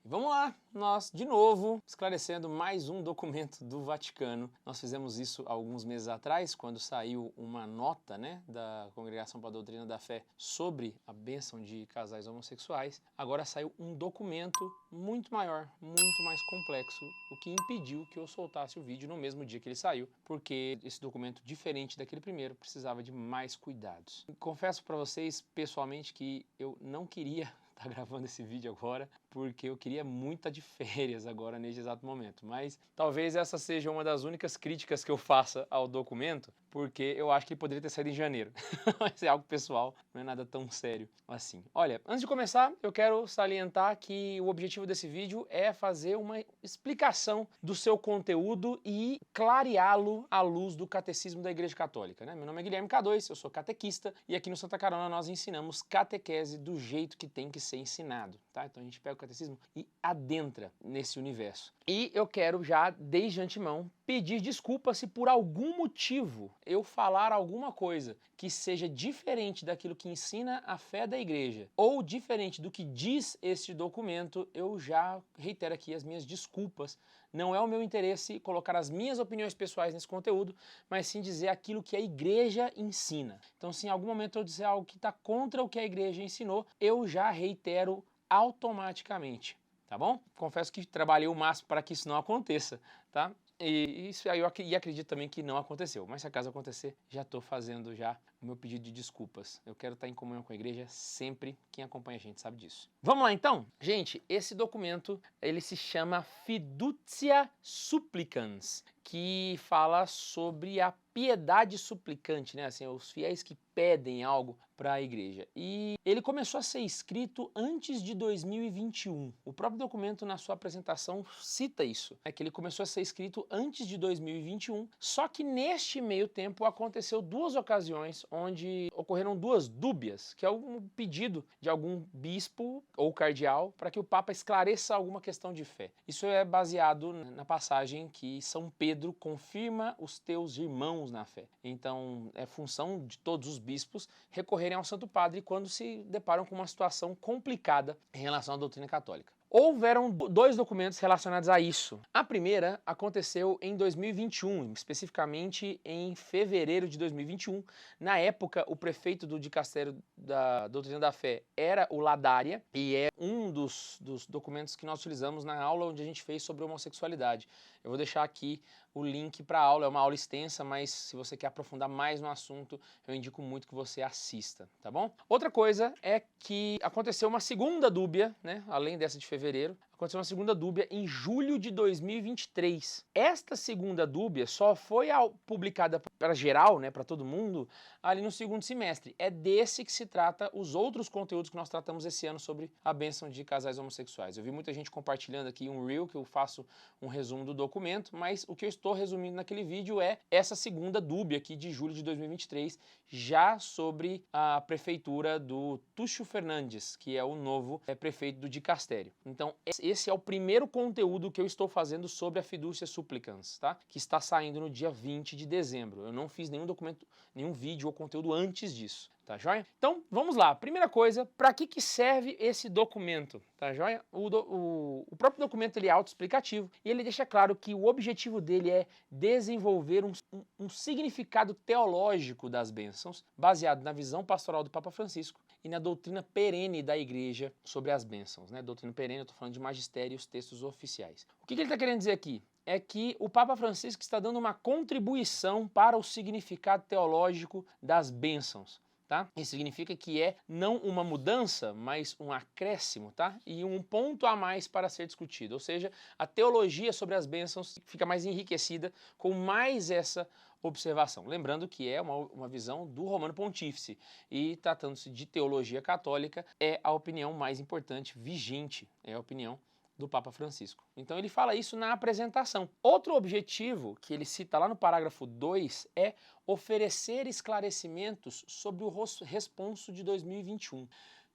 Vamos lá, nós de novo esclarecendo mais um documento do Vaticano. Nós fizemos isso alguns meses atrás, quando saiu uma nota, da Congregação para a Doutrina da Fé sobre a bênção de casais homossexuais. Agora saiu um documento muito maior, muito mais complexo, o que impediu que eu soltasse o vídeo no mesmo dia que ele saiu, porque esse documento, diferente daquele primeiro, precisava de mais cuidados. Confesso para vocês pessoalmente que eu não queria estar gravando esse vídeo agora, porque eu queria muito estar de férias agora neste exato momento, mas talvez essa seja uma das únicas críticas que eu faça ao documento, porque eu acho que ele poderia ter saído em janeiro, mas é algo pessoal, não é nada tão sério assim. Olha, antes de começar, eu quero salientar que o objetivo desse vídeo é fazer uma explicação do seu conteúdo e clareá-lo à luz do Catecismo da Igreja Católica, né? Meu nome é Guilherme K2, eu sou catequista e aqui no Santa Carona nós ensinamos catequese do jeito que tem que ser ensinado, tá? Então a gente pega o catecismo e adentra nesse universo. E eu quero já, desde antemão, pedir desculpas se por algum motivo eu falar alguma coisa que seja diferente daquilo que ensina a fé da igreja ou diferente do que diz este documento, eu já reitero aqui as minhas desculpas. Não é o meu interesse colocar as minhas opiniões pessoais nesse conteúdo, mas sim dizer aquilo que a igreja ensina. Então, se em algum momento eu dizer algo que está contra o que a igreja ensinou, eu já reitero automaticamente, tá bom? Confesso que trabalhei o máximo para que isso não aconteça, tá? E isso aí eu acredito também que não aconteceu, mas se acaso acontecer, já estou fazendo já o meu pedido de desculpas. Eu quero estar em comunhão com a igreja sempre, quem acompanha a gente sabe disso. Vamos lá então? Gente, esse documento, ele se chama Fiducia Supplicans, que fala sobre a piedade suplicante, né? Assim, os fiéis que pedem algo para a igreja. E ele começou a ser escrito antes de 2021. O próprio documento, na sua apresentação, cita isso, que ele começou a ser escrito antes de 2021, só que neste meio tempo aconteceu duas ocasiões onde ocorreram duas dúbias, que é um pedido de algum bispo ou cardeal para que o Papa esclareça alguma questão de fé. Isso é baseado na passagem que São Pedro confirma os teus irmãos na fé. Então é função de todos os bispos recorrerem ao Santo Padre quando se deparam com uma situação complicada em relação à doutrina católica. Houveram dois documentos relacionados a isso. A primeira aconteceu em 2021, especificamente em fevereiro de 2021. Na época, o prefeito do Dicastério da Doutrina da Fé era o Ladária, e é um dos documentos que nós utilizamos na aula onde a gente fez sobre homossexualidade. Eu vou deixar aqui o link para a aula, é uma aula extensa, mas se você quer aprofundar mais no assunto, eu indico muito que você assista, tá bom? Outra coisa é que aconteceu uma segunda dúbia, além dessa de fevereiro, aconteceu uma segunda dúbia em julho de 2023. Esta segunda dúbia só foi publicada para geral, para todo mundo, ali no segundo semestre. É desse que se trata os outros conteúdos que nós tratamos esse ano sobre a bênção de casais homossexuais. Eu vi muita gente compartilhando aqui um reel que eu faço um resumo do documento, mas o que eu estou resumindo naquele vídeo é essa segunda dúbia aqui de julho de 2023, já sobre a prefeitura do Túcio Fernandes, que é o novo prefeito do Dicastério. Então, esse é o primeiro conteúdo que eu estou fazendo sobre a Fiducia Supplicans, tá? Que está saindo no dia 20 de dezembro. Eu não fiz nenhum documento, nenhum vídeo ou conteúdo antes disso, tá joia? Então, vamos lá. Primeira coisa, para que serve esse documento, tá joia? O próprio documento ele é autoexplicativo e ele deixa claro que o objetivo dele é desenvolver um significado teológico das bênçãos, baseado na visão pastoral do Papa Francisco e na doutrina perene da Igreja sobre as bênçãos, Doutrina perene, eu estou falando de magistério e os textos oficiais. O que ele está querendo dizer aqui? É que o Papa Francisco está dando uma contribuição para o significado teológico das bênçãos. Tá? Isso significa que é não uma mudança, mas um acréscimo, tá? E um ponto a mais para ser discutido. Ou seja, a teologia sobre as bênçãos fica mais enriquecida com mais essa observação. Lembrando que é uma visão do Romano Pontífice e tratando-se de teologia católica é a opinião mais importante, vigente, é a opinião do Papa Francisco. Então ele fala isso na apresentação. Outro objetivo que ele cita lá no parágrafo 2 é oferecer esclarecimentos sobre o responso de 2021.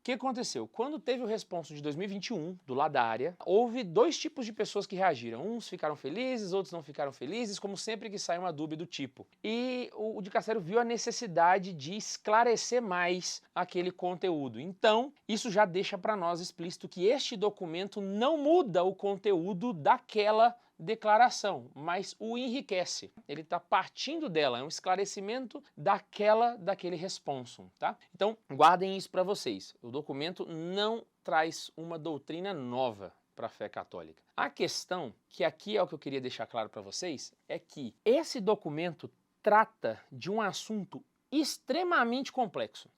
que aconteceu? Quando teve o responso de 2021, do lado da área, houve dois tipos de pessoas que reagiram. Uns ficaram felizes, outros não ficaram felizes, como sempre que sai uma dúvida do tipo. E o Dicastério viu a necessidade de esclarecer mais aquele conteúdo. Então, isso já deixa para nós explícito que este documento não muda o conteúdo daquela declaração, mas o enriquece. Ele está partindo dela, é um esclarecimento daquele responsum, tá? Então, guardem isso para vocês. O documento não traz uma doutrina nova para a fé católica. A questão, que aqui é o que eu queria deixar claro para vocês, é que esse documento trata de um assunto extremamente complexo,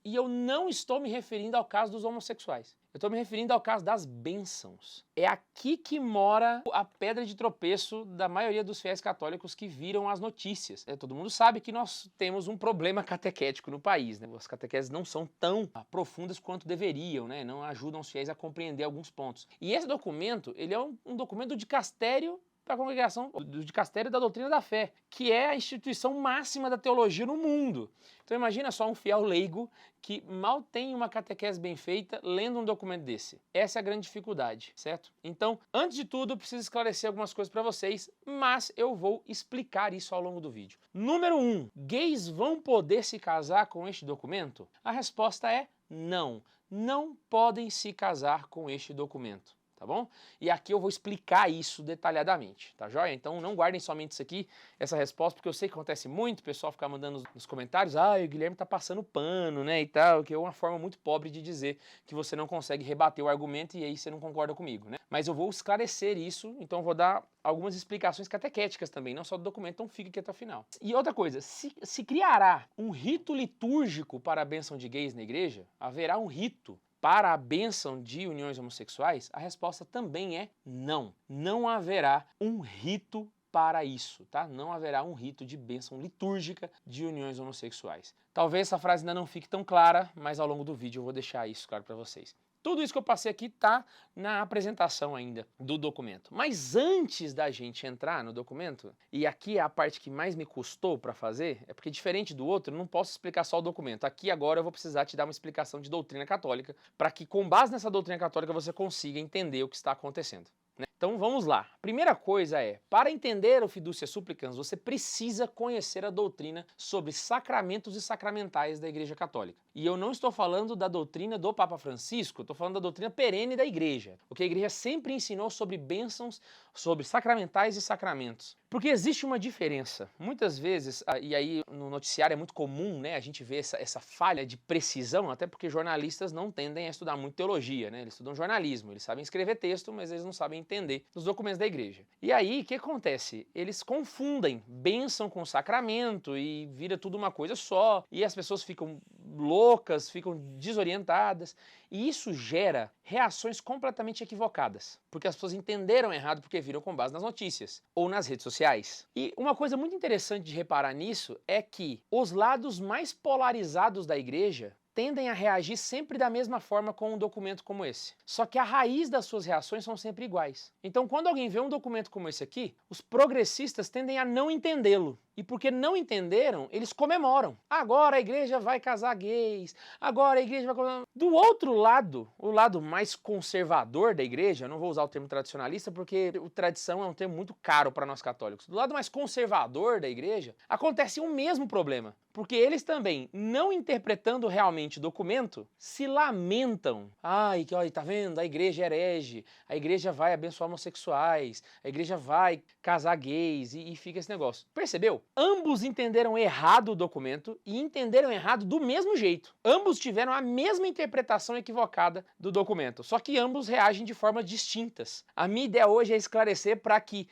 e eu não estou me referindo ao caso dos homossexuais. Eu estou me referindo ao caso das bênçãos. É aqui que mora a pedra de tropeço da maioria dos fiéis católicos que viram as notícias. Todo mundo sabe que nós temos um problema catequético no país, né? As catequeses não são tão profundas quanto deveriam, né? Não ajudam os fiéis a compreender alguns pontos. E esse documento, ele é um documento de dicastério para a congregação do Dicastério da Doutrina da Fé, que é a instituição máxima da teologia no mundo. Então imagina só um fiel leigo que mal tem uma catequese bem feita lendo um documento desse. Essa é a grande dificuldade, certo? Então, antes de tudo, eu preciso esclarecer algumas coisas para vocês, mas eu vou explicar isso ao longo do vídeo. Número 1, gays vão poder se casar com este documento? A resposta é não. Não podem se casar com este documento. Tá bom? E aqui eu vou explicar isso detalhadamente, tá joia? Então não guardem somente isso aqui, essa resposta, porque eu sei que acontece muito, o pessoal fica mandando nos comentários, o Guilherme tá passando pano, né, e tal, que é uma forma muito pobre de dizer que você não consegue rebater o argumento e aí você não concorda comigo, né? Mas eu vou esclarecer isso, então eu vou dar algumas explicações catequéticas também, não só do documento, então fique aqui até o final. E outra coisa, se criará um rito litúrgico para a bênção de gays na igreja, haverá um rito para a bênção de uniões homossexuais? A resposta também é não. Não haverá um rito para isso, tá? Não haverá um rito de bênção litúrgica de uniões homossexuais. Talvez essa frase ainda não fique tão clara, mas ao longo do vídeo eu vou deixar isso claro para vocês. Tudo isso que eu passei aqui está na apresentação ainda do documento. Mas antes da gente entrar no documento, e aqui é a parte que mais me custou para fazer, é porque diferente do outro, eu não posso explicar só o documento. Aqui agora eu vou precisar te dar uma explicação de doutrina católica, para que com base nessa doutrina católica você consiga entender o que está acontecendo. Então vamos lá. Primeira coisa é, para entender o Fiducia Supplicans, você precisa conhecer a doutrina sobre sacramentos e sacramentais da Igreja Católica. E eu não estou falando da doutrina do Papa Francisco, eu estou falando da doutrina perene da Igreja. O que a Igreja sempre ensinou sobre bênçãos, sobre sacramentais e sacramentos. Porque existe uma diferença. Muitas vezes, e aí no noticiário é muito comum, né, a gente ver essa falha de precisão, até porque jornalistas não tendem a estudar muito teologia, né? Eles estudam jornalismo, eles sabem escrever texto, mas eles não sabem entender os documentos da igreja. E aí, o que acontece? Eles confundem bênção com sacramento e vira tudo uma coisa só, e as pessoas ficam loucas, ficam desorientadas, e isso gera reações completamente equivocadas, porque as pessoas entenderam errado porque viram com base nas notícias ou nas redes sociais. E uma coisa muito interessante de reparar nisso é que os lados mais polarizados da igreja tendem a reagir sempre da mesma forma com um documento como esse. Só que a raiz das suas reações são sempre iguais. Então, quando alguém vê um documento como esse aqui, os progressistas tendem a não entendê-lo. E porque não entenderam, eles comemoram. Agora a igreja vai casar gays, agora a igreja vai... Do outro lado, o lado mais conservador da igreja, eu não vou usar o termo tradicionalista porque o tradição é um termo muito caro para nós católicos. Do lado mais conservador da igreja, acontece o mesmo problema. Porque eles também, não interpretando realmente o documento, se lamentam. Ai, que olha, tá vendo? A igreja herege, a igreja vai abençoar homossexuais, a igreja vai casar gays e fica esse negócio. Percebeu? Ambos entenderam errado o documento e entenderam errado do mesmo jeito. Ambos tiveram a mesma interpretação equivocada do documento, só que ambos reagem de formas distintas. A minha ideia hoje é esclarecer para que,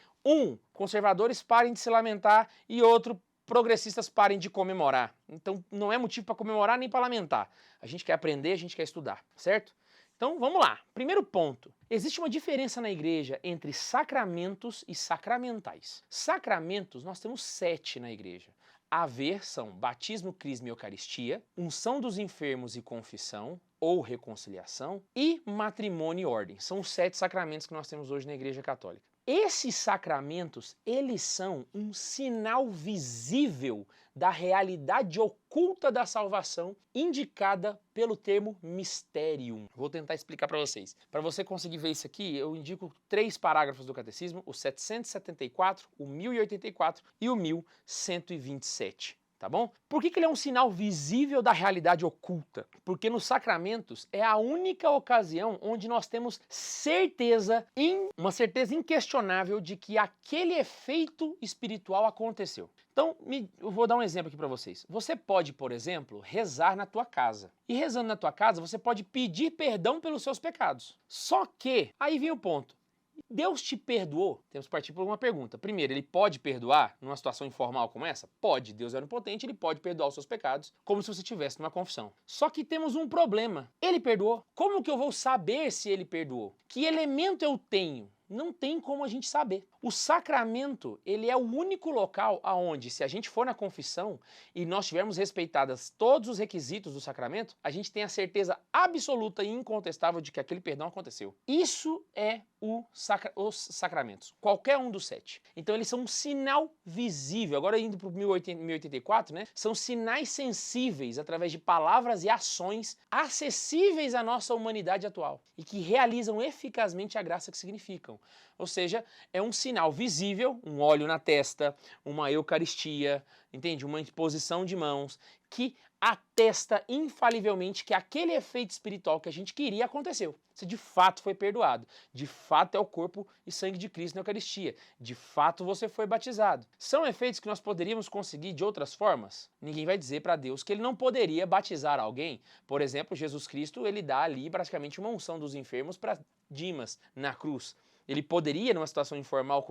conservadores parem de se lamentar e outro, progressistas parem de comemorar. Então não é motivo para comemorar nem para lamentar. A gente quer aprender, a gente quer estudar, certo? Então vamos lá. Primeiro ponto. Existe uma diferença na igreja entre sacramentos e sacramentais. Sacramentos, nós temos 7 na igreja. A ver são batismo, crisma e eucaristia, unção dos enfermos e confissão ou reconciliação e matrimônio e ordem. São os 7 sacramentos que nós temos hoje na igreja católica. Esses sacramentos, eles são um sinal visível da realidade oculta da salvação, indicada pelo termo mysterium. Vou tentar explicar para vocês. Para você conseguir ver isso aqui, eu indico 3 parágrafos do Catecismo, o 774, o 1084 e o 1127. Tá bom? Por que ele é um sinal visível da realidade oculta? Porque nos sacramentos é a única ocasião onde nós temos uma certeza inquestionável de que aquele efeito espiritual aconteceu. Então, eu vou dar um exemplo aqui para vocês. Você pode, por exemplo, rezar na tua casa. E rezando na tua casa, você pode pedir perdão pelos seus pecados. Só que, aí vem o ponto. Deus te perdoou? Temos que partir por uma pergunta. Primeiro, ele pode perdoar numa situação informal como essa? Pode. Deus é onipotente, ele pode perdoar os seus pecados, como se você estivesse numa confissão. Só que temos um problema. Ele perdoou. Como que eu vou saber se ele perdoou? Que elemento eu tenho? Não tem como a gente saber. O sacramento, ele é o único local aonde, se a gente for na confissão e nós tivermos respeitadas todos os requisitos do sacramento, a gente tem a certeza absoluta e incontestável de que aquele perdão aconteceu. Isso é os sacramentos, qualquer um dos 7. Então eles são um sinal visível. Agora indo para o 1084, né? São sinais sensíveis através de palavras e ações acessíveis à nossa humanidade atual e que realizam eficazmente a graça que significam. Ou seja, é um sinal visível, um óleo na testa, uma eucaristia, entende? Uma imposição de mãos que atesta infalivelmente que aquele efeito espiritual que a gente queria aconteceu. Você de fato foi perdoado. De fato é o corpo e sangue de Cristo na Eucaristia. De fato você foi batizado. São efeitos que nós poderíamos conseguir de outras formas? Ninguém vai dizer para Deus que ele não poderia batizar alguém. Por exemplo, Jesus Cristo, ele dá ali praticamente uma unção dos enfermos para Dimas na cruz. Ele poderia, numa situação informal,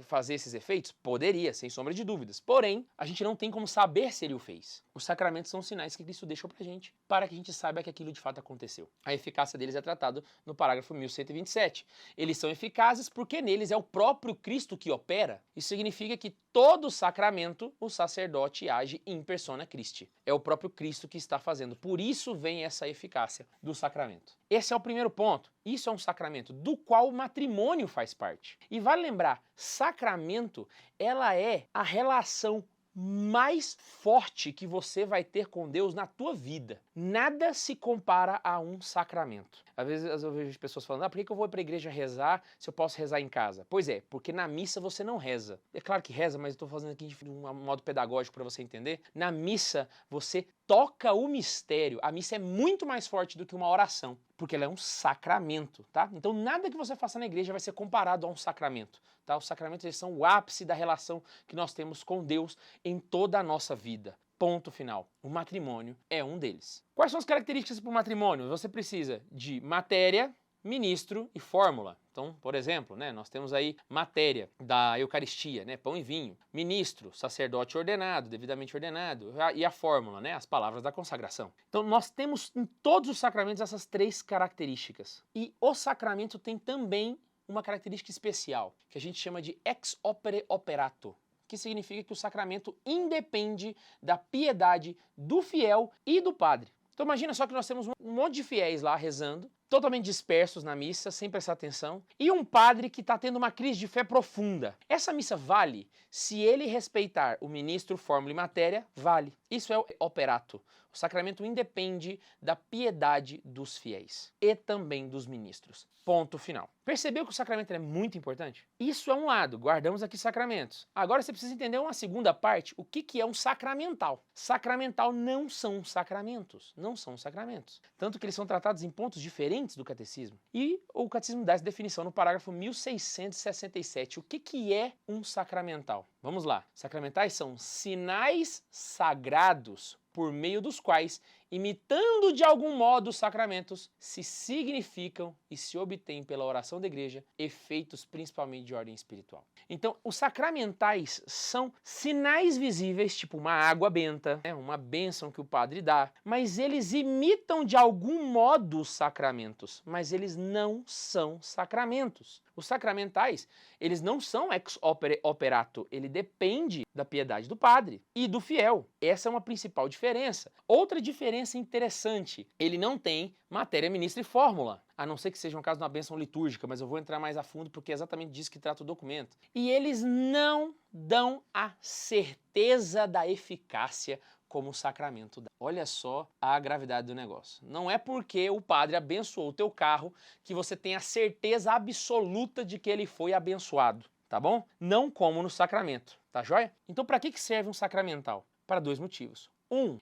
fazer esses efeitos? Poderia, sem sombra de dúvidas. Porém, a gente não tem como saber se ele o fez. Os sacramentos são sinais que Cristo deixou pra gente, para que a gente saiba que aquilo de fato aconteceu. A eficácia deles é tratado no parágrafo 1127. Eles são eficazes porque neles é o próprio Cristo que opera. Isso significa que todo sacramento, o sacerdote age in persona Christi. É o próprio Cristo que está fazendo. Por isso vem essa eficácia do sacramento. Esse é o primeiro ponto. Isso é um sacramento do qual o matrimônio faz parte. E vale lembrar, sacramento, ela é a relação mais forte que você vai ter com Deus na tua vida. Nada se compara a um sacramento. Às vezes eu vejo pessoas falando, por que eu vou para a igreja rezar se eu posso rezar em casa? Pois é, porque na missa você não reza. É claro que reza, mas eu estou fazendo aqui de um modo pedagógico para você entender. Na missa você toca o mistério. A missa é muito mais forte do que uma oração, porque ela é um sacramento, tá? Então nada que você faça na igreja vai ser comparado a um sacramento, tá? Os sacramentos eles são o ápice da relação que nós temos com Deus em toda a nossa vida. Ponto final. O matrimônio é um deles. Quais são as características para o matrimônio? Você precisa de matéria, ministro e fórmula. Então, por exemplo, né, nós temos aí matéria da Eucaristia, né, pão e vinho. Ministro, sacerdote ordenado, devidamente ordenado. E a fórmula, né, as palavras da consagração. Então, nós temos em todos os sacramentos essas 3 características. E o sacramento tem também uma característica especial, que a gente chama de ex opere operato, que significa que o sacramento independe da piedade do fiel e do padre. Então imagina só que nós temos um monte de fiéis lá rezando, totalmente dispersos na missa, sem prestar atenção, e um padre que está tendo uma crise de fé profunda. Essa missa vale se ele respeitar o ministro, fórmula e matéria, vale. Isso é o operato. O sacramento independe da piedade dos fiéis e também dos ministros. Ponto final. Percebeu que o sacramento é muito importante? Isso é um lado, guardamos aqui sacramentos. Agora você precisa entender uma segunda parte, o que é um sacramental. Sacramental não são sacramentos, não são sacramentos. Tanto que eles são tratados em pontos diferentes do catecismo. E o catecismo dá essa definição no parágrafo 1667. O que é um sacramental? Vamos lá. Sacramentais são sinais sagrados por meio dos quais, imitando de algum modo os sacramentos, se significam e se obtêm pela oração da igreja efeitos principalmente de ordem espiritual. Então, os sacramentais são sinais visíveis, tipo uma água benta, né, uma bênção que o padre dá, mas eles imitam de algum modo os sacramentos, mas eles não são sacramentos. Os sacramentais, eles não são ex operato, ele depende da piedade do padre e do fiel. Essa é uma principal diferença. Outra diferença interessante, ele não tem matéria, ministra e fórmula, a não ser que seja um caso de uma bênção litúrgica, mas eu vou entrar mais a fundo porque é exatamente disso que trata o documento. E eles não dão a certeza da eficácia como o sacramento dá. Olha só a gravidade do negócio. Não é porque o padre abençoou o teu carro que você tem a certeza absoluta de que ele foi abençoado, tá bom? Não como no sacramento, tá joia? Então para que serve um sacramental? Para dois motivos.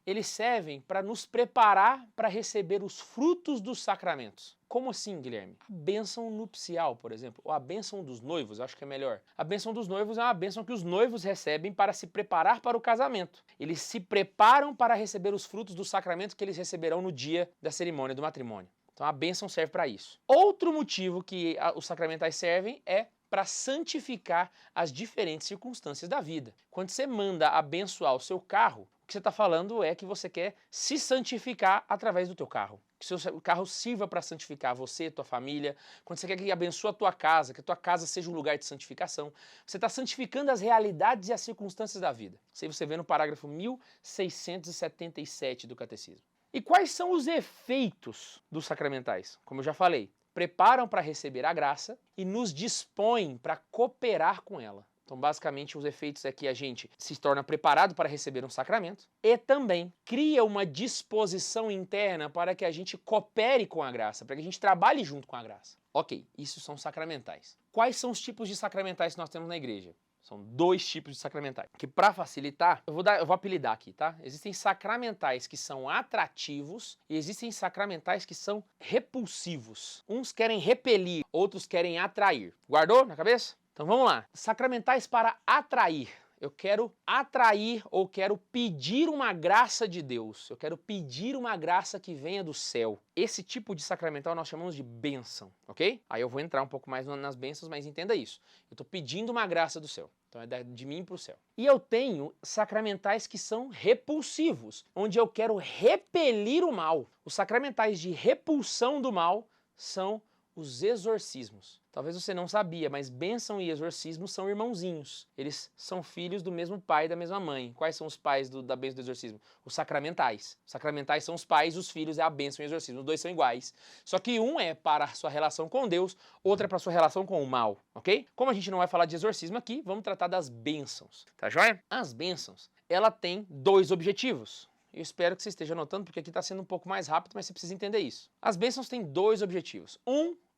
Eles servem para nos preparar para receber os frutos dos sacramentos. Como assim, Guilherme? A bênção nupcial, por exemplo, ou a bênção dos noivos, acho que é melhor. A bênção dos noivos é uma bênção que os noivos recebem para se preparar para o casamento. Eles se preparam para receber os frutos do sacramento que eles receberão no dia da cerimônia do matrimônio. Então a bênção serve para isso. Outro motivo que os sacramentais servem é para santificar as diferentes circunstâncias da vida. Quando você manda abençoar o seu carro, o que você está falando é que você quer se santificar através do teu carro. Que o seu carro sirva para santificar você, tua família. Quando você quer que abençoe a tua casa, que a tua casa seja um lugar de santificação, você está santificando as realidades e as circunstâncias da vida. Isso aí você vê no parágrafo 1677 do Catecismo. E quais são os efeitos dos sacramentais? Como eu já falei, preparam para receber a graça e nos dispõem para cooperar com ela. Então, basicamente, os efeitos é que a gente se torna preparado para receber um sacramento e também cria uma disposição interna para que a gente coopere com a graça, para que a gente trabalhe junto com a graça. Ok, isso são sacramentais. Quais são os tipos de sacramentais que nós temos na igreja? São dois tipos de sacramentais, que para facilitar, eu vou apelidar aqui, tá? Existem sacramentais que são atrativos e existem sacramentais que são repulsivos. Uns querem repelir, outros querem atrair. Guardou na cabeça? Então vamos lá. Sacramentais para atrair. Eu quero atrair ou quero pedir uma graça de Deus. Eu quero pedir uma graça que venha do céu. Esse tipo de sacramental nós chamamos de bênção, ok? Aí eu vou entrar um pouco mais nas bênçãos, mas entenda isso. Eu estou pedindo uma graça do céu. Então é de mim para o céu. E eu tenho sacramentais que são repulsivos, onde eu quero repelir o mal. Os sacramentais de repulsão do mal são os exorcismos. Talvez você não sabia, mas bênção e exorcismo são irmãozinhos. Eles são filhos do mesmo pai e da mesma mãe. Quais são os pais da bênção e do exorcismo? Os sacramentais. Os sacramentais são os pais, os filhos é a bênção e o exorcismo. Os dois são iguais. Só que um é para a sua relação com Deus, outro é para a sua relação com o mal, ok? Como a gente não vai falar de exorcismo aqui, vamos tratar das bênçãos, tá joia? As bênçãos, ela tem dois objetivos. Eu espero que você esteja anotando, porque aqui está sendo um pouco mais rápido, mas você precisa entender isso. As bênçãos têm dois objetivos.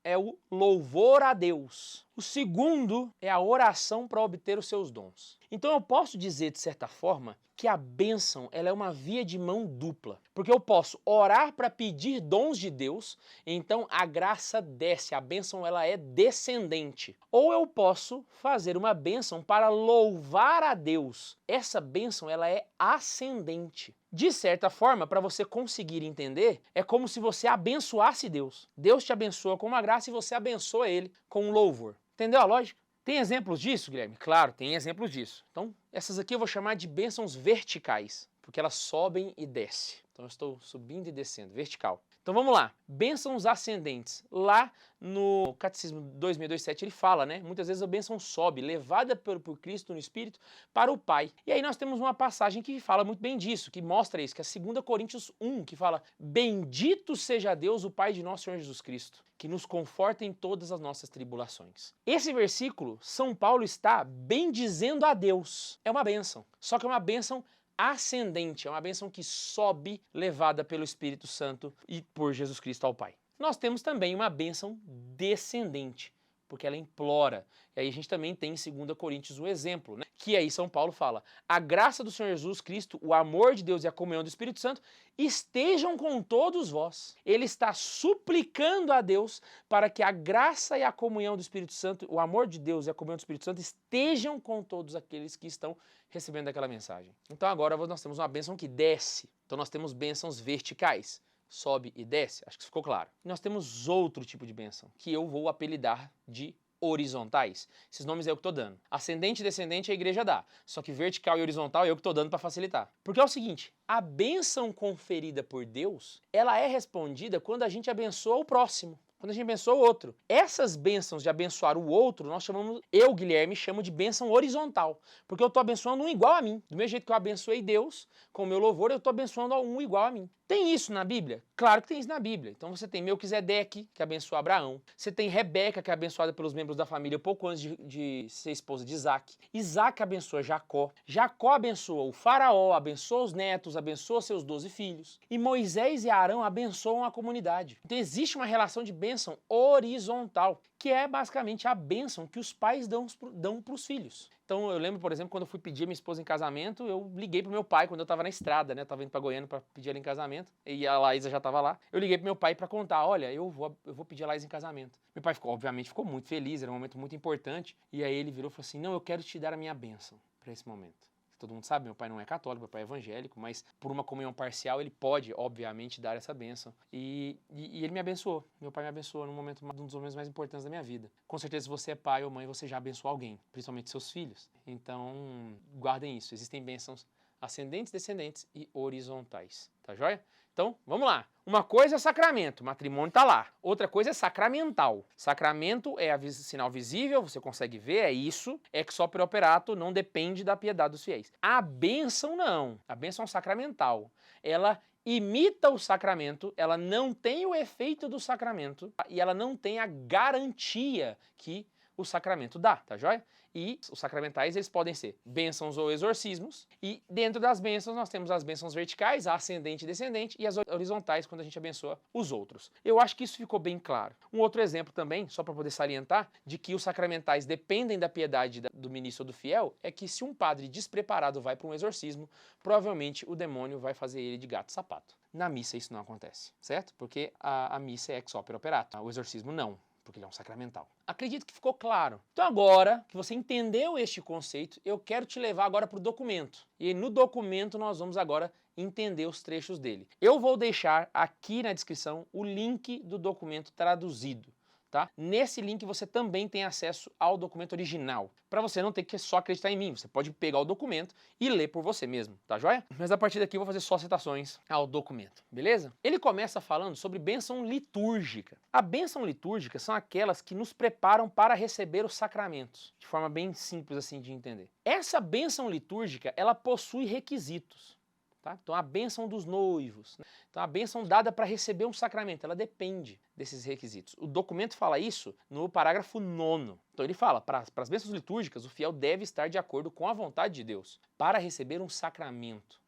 É o louvor a Deus. O segundo é a oração para obter os seus dons. Então eu posso dizer, de certa forma, que a bênção ela é uma via de mão dupla. Porque eu posso orar para pedir dons de Deus, então a graça desce, a bênção ela é descendente. Ou eu posso fazer uma bênção para louvar a Deus. Essa bênção ela é ascendente. De certa forma, para você conseguir entender, é como se você abençoasse Deus. Deus te abençoa com uma graça e você abençoa Ele com um louvor. Entendeu a lógica? Tem exemplos disso, Guilherme? Claro, tem exemplos disso. Então, essas aqui eu vou chamar de bênçãos verticais, porque elas sobem e descem. Então, eu estou subindo e descendo, vertical. Então, vamos lá. Bênçãos ascendentes. Lá no Catecismo 2627 ele fala, né? Muitas vezes a bênção sobe, levada por Cristo no Espírito para o Pai. E aí nós temos uma passagem que fala muito bem disso, que mostra isso, que é 2 Coríntios 1, que fala: Bendito seja Deus, o Pai de nosso Senhor Jesus Cristo, que nos conforta em todas as nossas tribulações. Esse versículo, São Paulo está bendizendo a Deus. É uma bênção, só que é uma bênção ascendente, é uma bênção que sobe, levada pelo Espírito Santo e por Jesus Cristo ao Pai. Nós temos também uma bênção descendente, porque ela implora. E aí a gente também tem em 2 Coríntios um exemplo, né? Que aí São Paulo fala: a graça do Senhor Jesus Cristo, o amor de Deus e a comunhão do Espírito Santo estejam com todos vós. Ele está suplicando a Deus para que a graça e a comunhão do Espírito Santo, o amor de Deus e a comunhão do Espírito Santo estejam com todos aqueles que estão recebendo aquela mensagem. Então agora nós temos uma bênção que desce. Então nós temos bênçãos verticais. Sobe e desce, acho que ficou claro. E nós temos outro tipo de bênção, que eu vou apelidar de horizontais. Esses nomes é eu que estou dando. Ascendente e descendente a igreja dá, só que vertical e horizontal é eu que estou dando para facilitar. Porque é o seguinte, a bênção conferida por Deus, ela é respondida quando a gente abençoa o próximo. quando a gente abençoa o outro. Essas bênçãos de abençoar o outro, nós chamamos, eu, Guilherme, chamo de bênção horizontal, porque eu estou abençoando um igual a mim. Do mesmo jeito que eu abençoei Deus com o meu louvor, eu estou abençoando um igual a mim. Tem isso na Bíblia? Claro que tem isso na Bíblia. Então você tem Melquisedeque, que abençoa Abraão. Você tem Rebeca, que é abençoada pelos membros da família pouco antes de ser esposa de Isaac. Isaac abençoa Jacó. Jacó abençoa o faraó, abençoa os netos, abençoa seus 12 filhos. E Moisés e Arão abençoam a comunidade. Então existe uma relação de bênção horizontal, que é basicamente a bênção que os pais dão para os filhos. Então eu lembro, por exemplo, quando eu fui pedir minha esposa em casamento, eu liguei pro meu pai quando eu tava na estrada, né? Eu tava indo pra Goiânia pra pedir ela em casamento, e a Laísa já tava lá. Eu liguei pro meu pai pra contar, olha, eu vou pedir a Laísa em casamento. Meu pai obviamente ficou muito feliz, era um momento muito importante, e aí ele virou e falou assim, não, eu quero te dar a minha bênção pra esse momento. Todo mundo sabe, meu pai não é católico, meu pai é evangélico, mas por uma comunhão parcial ele pode, obviamente, dar essa bênção. E ele me abençoou, meu pai me abençoou num dos momentos mais importantes da minha vida. Com certeza, se você é pai ou mãe, você já abençoou alguém, principalmente seus filhos. Então, guardem isso, existem bênçãos ascendentes, descendentes e horizontais, tá joia? Então, vamos lá. Uma coisa é sacramento, matrimônio tá lá. Outra coisa é sacramental. Sacramento é sinal visível, você consegue ver, é isso. Ex-opere operato, não depende da piedade dos fiéis. A bênção não. A bênção sacramental. Ela imita o sacramento, ela não tem o efeito do sacramento e ela não tem a garantia que o sacramento dá, tá joia? E os sacramentais, eles podem ser bênçãos ou exorcismos, e dentro das bênçãos nós temos as bênçãos verticais, a ascendente e descendente, e as horizontais, quando a gente abençoa os outros. Eu acho que isso ficou bem claro. Um outro exemplo também, só para poder salientar, de que os sacramentais dependem da piedade do ministro ou do fiel, é que se um padre despreparado vai para um exorcismo, provavelmente o demônio vai fazer ele de gato-sapato. Na missa isso não acontece, certo? Porque a missa é ex-opere operato, o exorcismo não, porque ele é um sacramental. Acredito que ficou claro. Então agora que você entendeu este conceito, eu quero te levar agora para o documento. E no documento nós vamos agora entender os trechos dele. Eu vou deixar aqui na descrição o link do documento traduzido. Tá? Nesse link você também tem acesso ao documento original, para você não ter que só acreditar em mim, você pode pegar o documento e ler por você mesmo, tá joia? Mas a partir daqui eu vou fazer só citações ao documento, beleza? Ele começa falando sobre bênção litúrgica. A bênção litúrgica são aquelas que nos preparam para receber os sacramentos, de forma bem simples assim de entender. Essa bênção litúrgica, ela possui requisitos. Tá? Então a bênção dos noivos, né? Então a bênção dada para receber um sacramento, ela depende desses requisitos. O documento fala isso no parágrafo 9º. Então ele fala, para as bênçãos litúrgicas, o fiel deve estar de acordo com a vontade de Deus para receber um sacramento.